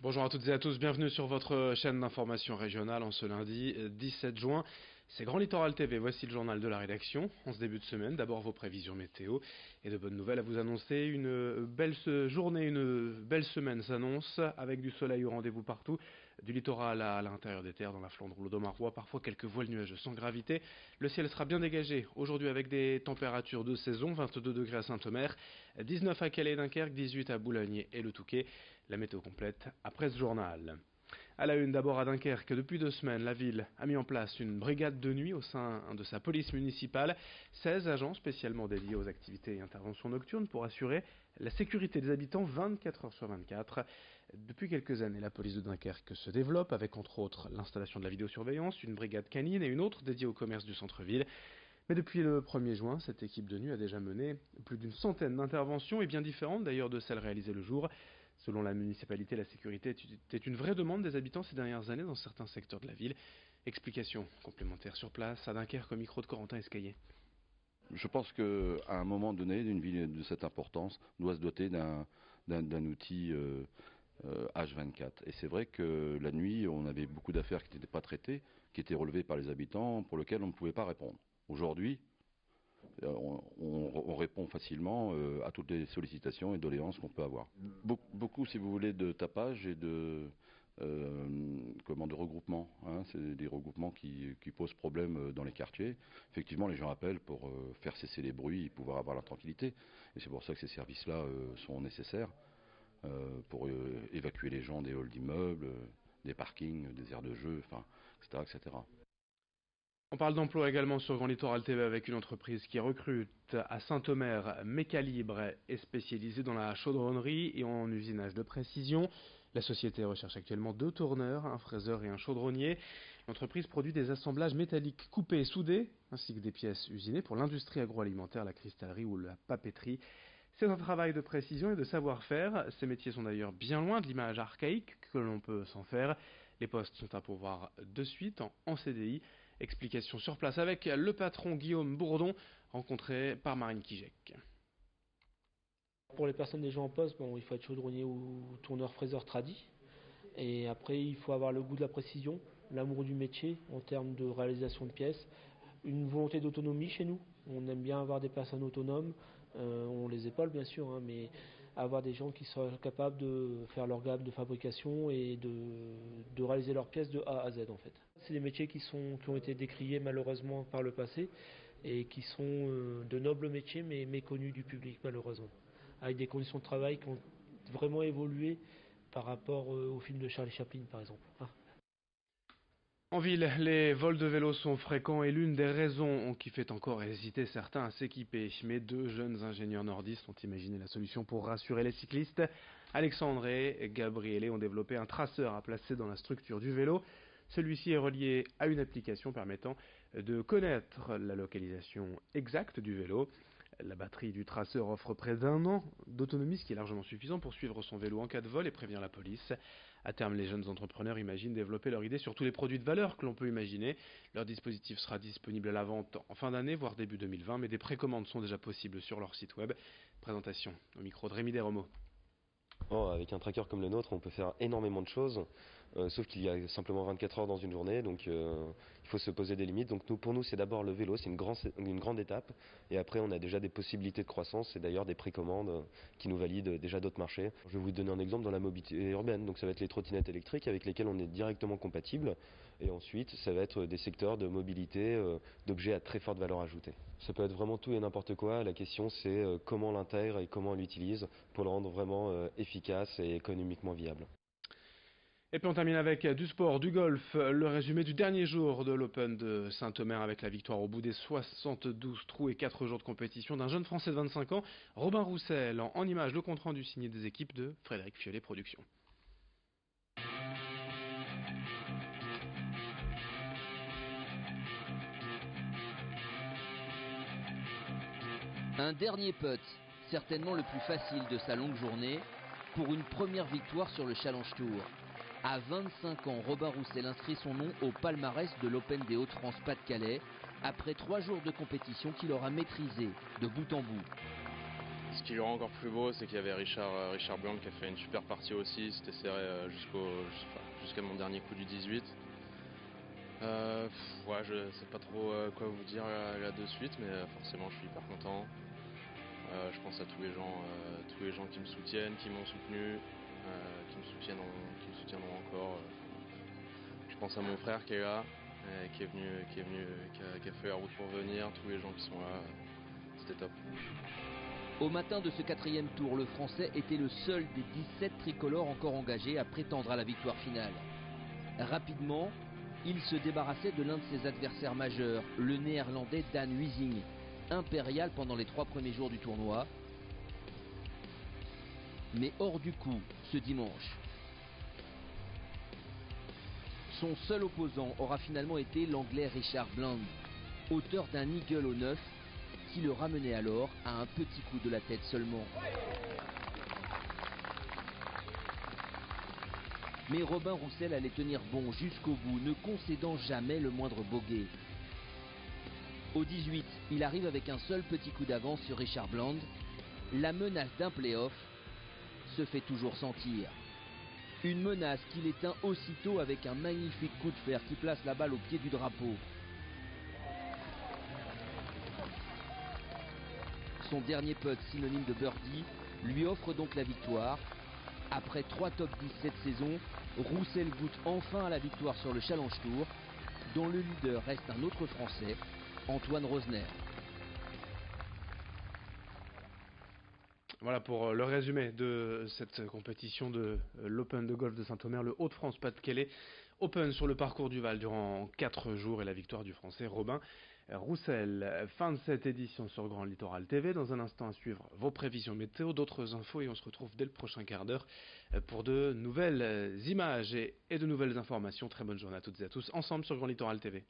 Bonjour à toutes et à tous, bienvenue sur votre chaîne d'information régionale en ce lundi 17 juin. C'est Grand Littoral TV, voici le journal de la rédaction. En ce début de semaine, d'abord vos prévisions météo et de bonnes nouvelles à vous annoncer. Une belle journée, une belle semaine s'annonce avec du soleil au rendez-vous partout, du littoral à l'intérieur des terres, dans la Flandre ou l'Audomarois, parfois quelques voiles nuageux sans gravité. Le ciel sera bien dégagé aujourd'hui avec des températures de saison, 22 degrés à Saint-Omer, 19 à Calais et Dunkerque, 18 à Boulogne et le Touquet. La météo complète après ce journal. À la une, d'abord à Dunkerque, depuis 2 semaines, la ville a mis en place une brigade de nuit au sein de sa police municipale. 16 agents spécialement dédiés aux activités et interventions nocturnes pour assurer la sécurité des habitants 24 heures sur 24. Depuis quelques années, la police de Dunkerque se développe avec entre autres l'installation de la vidéosurveillance, une brigade canine et une autre dédiée au commerce du centre-ville. Mais depuis le 1er juin, cette équipe de nuit a déjà mené plus d'une centaine d'interventions et bien différentes d'ailleurs de celles réalisées le jour. Selon la municipalité, la sécurité était une vraie demande des habitants ces dernières années dans certains secteurs de la ville. Explication complémentaire sur place à Dunkerque au micro de Corentin Escaillé. Je pense qu'à un moment donné, une ville de cette importance doit se doter d'un outil H24. Et c'est vrai que la nuit, on avait beaucoup d'affaires qui n'étaient pas traitées, qui étaient relevées par les habitants, pour lesquelles on ne pouvait pas répondre. Aujourd'hui, on répond facilement à toutes les sollicitations et doléances qu'on peut avoir. Beaucoup, si vous voulez, de tapage et de regroupements. C'est des regroupements qui posent problème dans les quartiers. Effectivement, les gens appellent pour faire cesser les bruits et pouvoir avoir la tranquillité. Et c'est pour ça que ces services-là sont nécessaires pour évacuer les gens des halls d'immeubles, des parkings, des aires de jeu, enfin, etc., etc. On parle d'emploi également sur Grand Littoral TV avec une entreprise qui recrute à Saint-Omer. Mécalibre est spécialisée dans la chaudronnerie et en usinage de précision. La société recherche actuellement 2 tourneurs, un fraiseur et un chaudronnier. L'entreprise produit des assemblages métalliques coupés et soudés, ainsi que des pièces usinées pour l'industrie agroalimentaire, la cristallerie ou la papeterie. C'est un travail de précision et de savoir-faire. Ces métiers sont d'ailleurs bien loin de l'image archaïque que l'on peut s'en faire. Les postes sont à pourvoir de suite en CDI. Explication sur place avec le patron Guillaume Bourdon, rencontré par Marine Kijek. Pour les personnes déjà en poste, il faut être chaudronnier ou tourneur fraiseur tradi. Et après, il faut avoir le goût de la précision, l'amour du métier en termes de réalisation de pièces, une volonté d'autonomie chez nous. On aime bien avoir des personnes autonomes, on les épaule bien sûr, mais avoir des gens qui soient capables de faire leur gamme de fabrication et de réaliser leurs pièces de A à Z en fait. C'est des métiers qui ont été décriés malheureusement par le passé et qui sont de nobles métiers mais méconnus du public malheureusement, avec des conditions de travail qui ont vraiment évolué par rapport au film de Charlie Chaplin par exemple. En ville, les vols de vélos sont fréquents et l'une des raisons qui fait encore hésiter certains à s'équiper. Mais 2 jeunes ingénieurs nordistes ont imaginé la solution pour rassurer les cyclistes. Alexandre et Gabriele ont développé un traceur à placer dans la structure du vélo. Celui-ci est relié à une application permettant de connaître la localisation exacte du vélo. La batterie du traceur offre près d'1 an d'autonomie, ce qui est largement suffisant pour suivre son vélo en cas de vol et prévenir la police. À terme, les jeunes entrepreneurs imaginent développer leur idée sur tous les produits de valeur que l'on peut imaginer. Leur dispositif sera disponible à la vente en fin d'année, voire début 2020, mais des précommandes sont déjà possibles sur leur site web. Présentation au micro de Rémi Desromeaux. Avec un tracker comme le nôtre, on peut faire énormément de choses, sauf qu'il y a simplement 24 heures dans une journée, donc il faut se poser des limites. Donc pour nous, c'est d'abord le vélo, c'est une grande étape, et après on a déjà des possibilités de croissance, et d'ailleurs des précommandes qui nous valident déjà d'autres marchés. Je vais vous donner un exemple dans la mobilité urbaine, donc ça va être les trottinettes électriques avec lesquelles on est directement compatible, et ensuite ça va être des secteurs de mobilité, d'objets à très forte valeur ajoutée. Ça peut être vraiment tout et n'importe quoi, la question c'est comment on l'intègre et comment on l'utilise pour le rendre vraiment efficace et économiquement viable. Et puis on termine avec du sport, du golf, le résumé du dernier jour de l'Open de Saint-Omer avec la victoire au bout des 72 trous et 4 jours de compétition d'un jeune Français de 25 ans, Robin Roussel, en image le compte-rendu signé des équipes de Frédéric Fiolet Productions. Un dernier putt, certainement le plus facile de sa longue journée, pour une première victoire sur le Challenge Tour. À 25 ans, Robin Roussel inscrit son nom au palmarès de l'Open des Hauts-de-France Pas-de-Calais, après 3 jours de compétition qu'il aura maîtrisé de bout en bout. Ce qui le rend encore plus beau, c'est qu'il y avait Richard Bland qui a fait une super partie aussi. C'était serré jusqu'à mon dernier coup du 18. Ouais, je sais pas trop quoi vous dire là de suite, mais forcément je suis hyper content. Je pense à tous les gens qui me soutiennent, qui m'ont soutenu, qui me soutiendront encore. Je pense à mon frère qui est là, qui a fait la route pour venir, tous les gens qui sont là, c'était top. Au matin de ce 4e tour, le Français était le seul des 17 tricolores encore engagés à prétendre à la victoire finale. Rapidement, il se débarrassait de l'un de ses adversaires majeurs, le Néerlandais Dan Huizing, impérial pendant les 3 premiers jours du tournoi, mais hors du coup ce dimanche. Son seul opposant aura finalement été l'Anglais Richard Bland, auteur d'un eagle au 9, qui le ramenait alors à un petit coup de la tête seulement. Mais Robin Roussel allait tenir bon jusqu'au bout, ne concédant jamais le moindre bogey. Au 18, il arrive avec un seul petit coup d'avance sur Richard Bland. La menace d'un play-off se fait toujours sentir. Une menace qu'il éteint aussitôt avec un magnifique coup de fer qui place la balle au pied du drapeau. Son dernier putt, synonyme de birdie, lui offre donc la victoire. Après 3 top 10 cette saison, Roussel goûte enfin à la victoire sur le Challenge Tour, dont le leader reste un autre Français, Antoine Rosner. Voilà pour le résumé de cette compétition de l'Open de golf de Saint-Omer, le Hauts-de-France-Pas-de-Calais Open sur le parcours du Val durant 4 jours et la victoire du Français Robin Roussel. Fin de cette édition sur Grand Littoral TV. Dans un instant à suivre vos prévisions météo, d'autres infos et on se retrouve dès le prochain quart d'heure pour de nouvelles images et de nouvelles informations. Très bonne journée à toutes et à tous ensemble sur Grand Littoral TV.